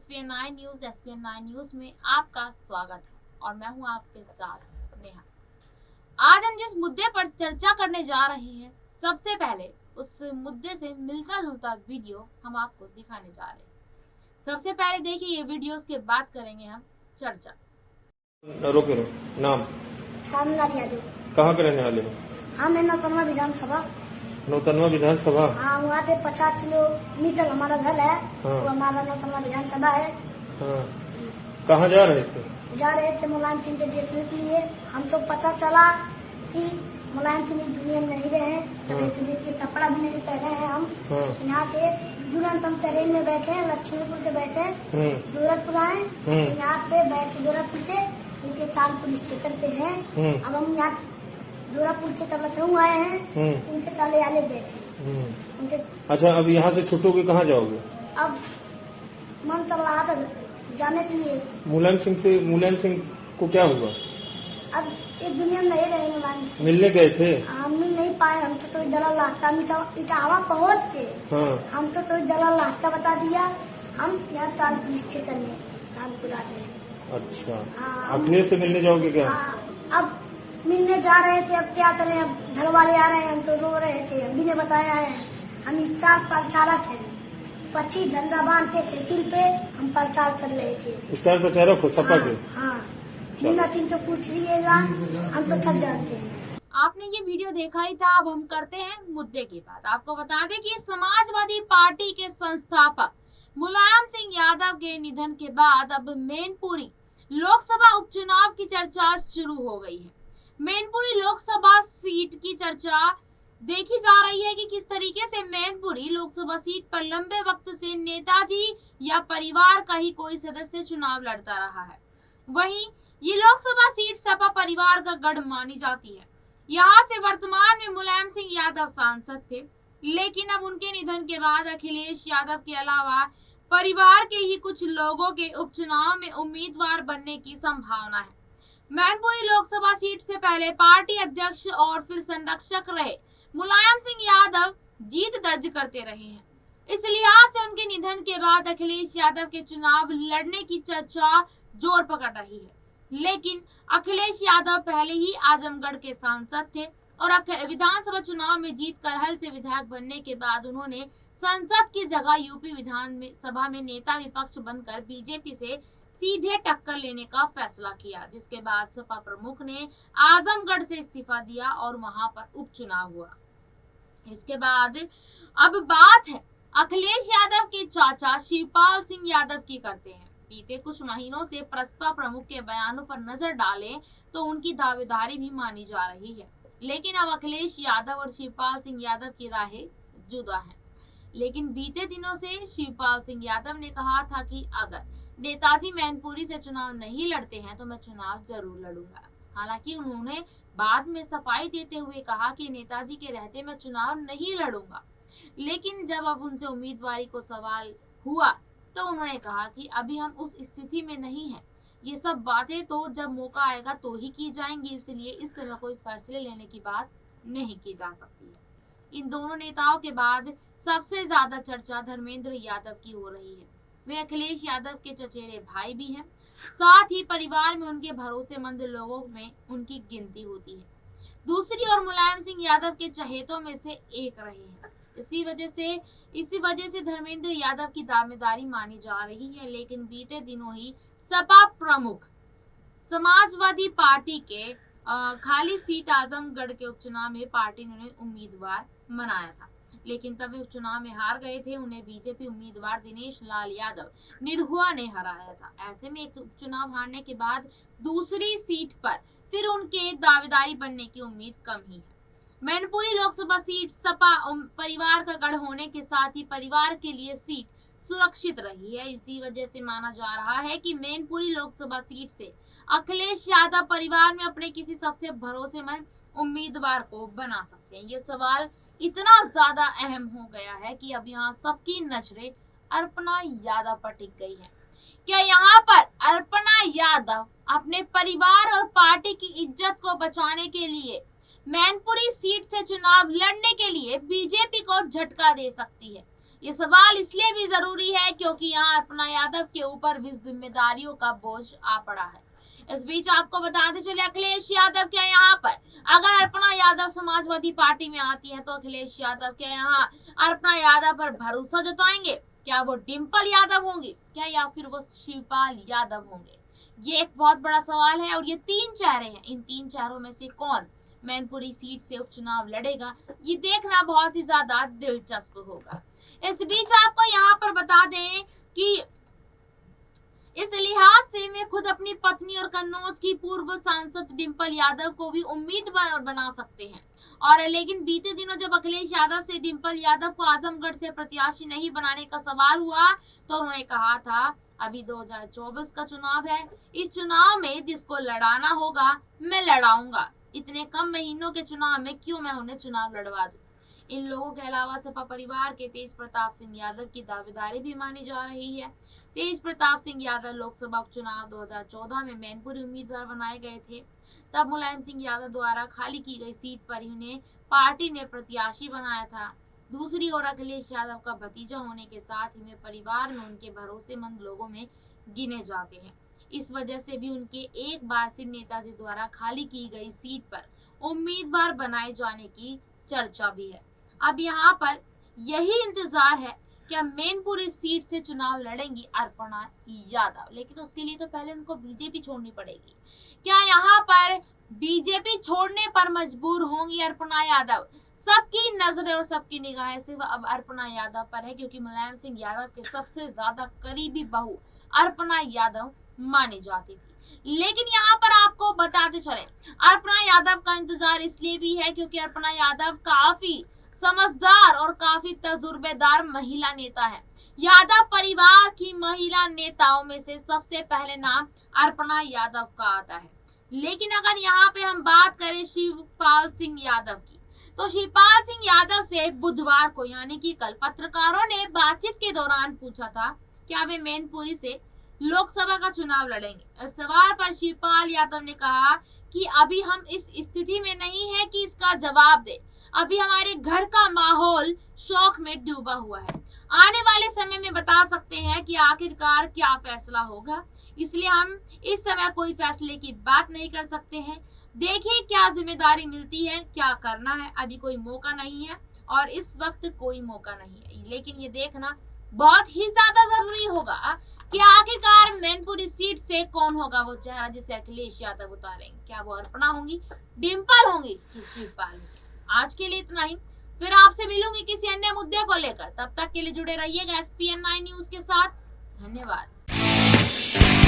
SPN9 news में आपका स्वागत है और मैं हूं आपके साथ नेहा। आज हम जिस मुद्दे पर चर्चा करने जा रहे हैं, सबसे पहले उस मुद्दे से मिलता जुलता वीडियो हम आपको दिखाने जा रहे हैं। सबसे पहले देखिए ये वीडियो, उसके बाद करेंगे हम चर्चा। रोके नाम श्यामलाल यादव। कहाँ के रहने वाले हो? हाँ, मैं नौतनवा विधानसभा। नौतनवा विधानसभा? हाँ, वहाँ से 50 किलोमीटर हमारा घर है। हाँ। वो हमारा नौतनवा विधानसभा है। हाँ। कहाँ जा रहे थे? जा रहे थे मुलायम सिंह के देखने के लिए। हमको पता चला कि मुलायम सिंह दुनिया में नहीं रहे, कपड़ा भी नहीं पहने हैं हम। यहाँ से तुरंत हम ट्रेन में बैठे, लक्ष्मीपुर से बैठे, गोरखपुर आए। यहाँ पे बैठे गोरखपुर से नीचे कानपुर स्टेशन पे है। अब हम यहाँ गोरखपुर से तब लखनऊ आए हैं। उनके ताले आले बैठे। अच्छा, अब यहाँ से छुट्टोगे कहाँ जाओगे? अब मन कर रहा था जाने के लिए। मुलायम सिंह को क्या हुआ? अब एक दुनिया में नहीं रहे मुलायम सिंह। मिलने गए थे? हम मिल नहीं पाए। हम तो जला लास्ता इटावा पहुँच के हम तो जला लास्ता बता दिया। हम यहाँ कानपुर स्टेशन में कानपुर आ गए। अच्छा, अखिलेश से मिलने जाओगे क्या? अब मिलने जा रहे थे। अब क्या करें, अब घर वाले आ रहे हैं, हम तो रो रहे थे। अभी ने बताया है हम स्टार प्रचारक हैं। 25 झंडा बांधते थे सिर पे, हम प्रचार कर रहे थे। स्टार प्रचारक हो सपा के? हाँ, तीन तो पूछ लीजिएगा, हम तो थक जाते हैं। आपने ये वीडियो देखा ही था। अब हम करते हैं मुद्दे की बात। आपको बता दें कि समाजवादी पार्टी के संस्थापक मुलायम सिंह यादव के निधन के बाद अब मैनपुरी लोकसभा उपचुनाव की चर्चा शुरू हो गई है। मैनपुरी लोकसभा सीट की चर्चा देखी जा रही है कि किस तरीके से मैनपुरी लोकसभा सीट पर लंबे वक्त से नेताजी या परिवार का ही कोई सदस्य चुनाव लड़ता रहा है। वहीं ये लोकसभा सीट सपा परिवार का गढ़ मानी जाती है। यहाँ से वर्तमान में मुलायम सिंह यादव सांसद थे, लेकिन अब उनके निधन के बाद अखिलेश यादव के अलावा परिवार के ही कुछ लोगों के उपचुनाव में उम्मीदवार बनने की संभावना है। मैनपुरी लोकसभा सीट से पहले पार्टी अध्यक्ष और फिर संरक्षक रहे मुलायम सिंह यादव जीत दर्ज करते रहे हैं। इस लिहाज से उनके निधन के बाद अखिलेश यादव के चुनाव लड़ने की चर्चा जोर पकड़ रही है। लेकिन अखिलेश यादव पहले ही आजमगढ़ के सांसद थे और विधानसभा चुनाव में जीतकर हल से विधायक बनने के बाद उन्होंने संसद की जगह यूपी विधान सभा में नेता विपक्ष बनकर बीजेपी से सीधे टक्कर लेने का फैसला किया, जिसके बाद सपा प्रमुख ने आजमगढ़ से इस्तीफा दिया और वहां पर उपचुनाव हुआ। इसके बाद अब बात है अखिलेश यादव के चाचा शिवपाल सिंह यादव की करते हैं। बीते कुछ महीनों से प्रसपा प्रमुख के बयानों पर नजर डालें तो उनकी दावेदारी भी मानी जा रही है, लेकिन अब अखिलेश यादव और शिवपाल सिंह यादव की राहें जुदा हैं। लेकिन बीते दिनों से शिवपाल सिंह यादव ने कहा था कि अगर नेताजी मैनपुरी से चुनाव नहीं लड़ते हैं तो मैं चुनाव जरूर लड़ूंगा। हालांकि उन्होंने बाद में सफाई देते हुए कहा कि नेताजी के रहते मैं चुनाव नहीं लड़ूंगा। लेकिन जब अब उनसे उम्मीदवारी को सवाल हुआ तो उन्होंने कहा कि अभी हम उस स्थिति में नहीं हैं। ये सब बातें तो जब मौका आएगा तो ही की जाएंगी, इसलिए इस समय कोई फैसले लेने की बात नहीं की जा सकती है। इन दोनों नेताओं के बाद सबसे ज्यादा चर्चा धर्मेंद्र यादव की हो रही है। वे अखिलेश यादव के चचेरे भाई भी हैं, साथ ही परिवार में उनके भरोसेमंद लोगों में उनकी गिनती होती है। दूसरी ओर मुलायम सिंह यादव के चहेतों में से एक रहे हैं। इसी वजह से धर्मेंद्र यादव की दावेदारी मानी जा रही है। लेकिन बीते दिनों ही सपा प्रमुख समाजवादी पार्टी के खाली सीट आजमगढ़ के उपचुनाव में पार्टी ने उन्हें उम्मीदवार बनाया था, लेकिन तब वे उपचुनाव में हार गए थे। उन्हें बीजेपी उम्मीदवार दिनेश लाल यादव निरहुआ ने हराया था। ऐसे में एक उपचुनाव हारने के बाद दूसरी सीट पर फिर उनके दावेदारी बनने की उम्मीद कम ही है। मैनपुरी लोकसभा सीट सपा परिवार का गढ़ होने के साथ ही परिवार के लिए सीट सुरक्षित रही है। इसी वजह से माना जा रहा है कि मैनपुरी लोकसभा सीट से अखिलेश यादव परिवार में अपने किसी सबसे भरोसेमंद उम्मीदवार को बना सकते हैं। ये सवाल इतना ज्यादा अहम हो गया है कि अब यहाँ सबकी नजरें अर्पणा यादव पर टिक गई है। क्या यहाँ पर अर्पणा यादव अपने परिवार और पार्टी की इज्जत को बचाने के लिए मैनपुरी सीट से चुनाव लड़ने के लिए बीजेपी को झटका दे सकती है? ये सवाल इसलिए भी जरूरी है क्योंकि यहाँ अर्पणा यादव के ऊपर भी जिम्मेदारियों का बोझ आ पड़ा है। इस बीच आपको बताते चले अखिलेश यादव क्या यहाँ पर अगर अर्पणा यादव समाजवादी पार्टी में आती है तो अखिलेश यादव क्या यहाँ अर्पणा यादव पर भरोसा जताएंगे? क्या वो डिंपल यादव होंगी क्या या फिर वो शिवपाल यादव होंगे? ये एक बहुत बड़ा सवाल है और ये 3 चेहरे हैं। इन 3 चेहरों में से कौन मैनपुरी सीट से उपचुनाव लड़ेगा ये देखना बहुत ही ज्यादा दिलचस्प होगा। इस बीच आपको यहाँ पर बता दें कि इस लिहाज से मैं खुद अपनी पत्नी और कन्नौज की पूर्व सांसद डिंपल यादव को भी उम्मीदवार बना सकते हैं। और लेकिन बीते दिनों जब अखिलेश यादव से डिंपल यादव को आजमगढ़ से प्रत्याशी नहीं बनाने का सवाल हुआ तो उन्होंने कहा था अभी 2024 का चुनाव है, इस चुनाव में जिसको लड़ाना होगा मैं लड़ाऊंगा, इतने कम महीनों के चुनाव में क्यों मैं उन्हें चुनाव लड़वा दूं। इन लोगों के अलावा सपा परिवार के तेज प्रताप सिंह यादव की दावेदारी भी मानी जा रही है। तेज प्रताप सिंह यादव लोकसभा उपचुनाव 2014 में मैनपुरी उम्मीदवार बनाए गए थे। तब मुलायम सिंह यादव द्वारा खाली की गई सीट पर ही उन्हें पार्टी ने प्रत्याशी बनाया था। दूसरी ओर अखिलेश यादव का भतीजा होने के साथ ही में परिवार में उनके भरोसेमंद लोगों में गिने जाते हैं। इस वजह से भी उनके एक बार फिर नेताजी द्वारा खाली की गई सीट पर उम्मीदवार बनाए जाने की चर्चा भी है। अब यहाँ पर यही इंतजार है क्या मैनपुरी सीट से चुनाव लड़ेंगी अर्पणा यादव, लेकिन उसके लिए तो पहले उनको बीजेपी छोड़नी पड़ेगी। क्या यहाँ पर बीजेपी छोड़ने पर मजबूर होंगी अर्पणा यादव? सबकी नजरें और सबकी निगाहें सिर्फ अब अर्पणा यादव पर है क्योंकि मुलायम सिंह यादव के सबसे ज्यादा करीबी बहू अर्पणा यादव मानी जाती थी। लेकिन यहाँ पर आपको बताते चले अर्पणा यादव का इंतजार इसलिए भी है क्योंकि अर्पणा यादव काफी समझदार और काफी तजुर्बेदार महिला नेता है। यादव परिवार की महिला नेताओं में से सबसे पहले नाम अर्पणा यादव का आता है। लेकिन अगर यहाँ पे हम बात करें शिवपाल सिंह यादव की तो शिवपाल सिंह यादव से बुधवार को यानी कि कल पत्रकारों ने बातचीत के दौरान पूछा था क्या वे मैनपुरी से लोकसभा का चुनाव लड़ेंगे। इस सवाल पर शिवपाल यादव ने कहा कि अभी हम इस स्थिति में नहीं है कि इसका जवाब दे, अभी हमारे घर का माहौल शौक में डूबा हुआ है। आने वाले समय में बता सकते हैं कि आखिरकार क्या फैसला होगा, इसलिए हम इस समय कोई फैसले की बात नहीं कर सकते हैं। देखिए क्या जिम्मेदारी मिलती है, क्या करना है, अभी कोई मौका नहीं है और इस वक्त कोई मौका नहीं है। लेकिन ये देखना बहुत ही ज्यादा जरूरी होगा कि आखिरकार मैनपुरी सीट से कौन होगा वो चेहरा जिसे अखिलेश यादव उतारेंगे। क्या वो अर्पणा होंगी, डिंपल होंगी कि शिवपाल होंगी? आज के लिए इतना ही, फिर आपसे मिलूंगी किसी अन्य मुद्दे को लेकर। तब तक के लिए जुड़े रहिएगा SPN9 न्यूज के साथ। धन्यवाद।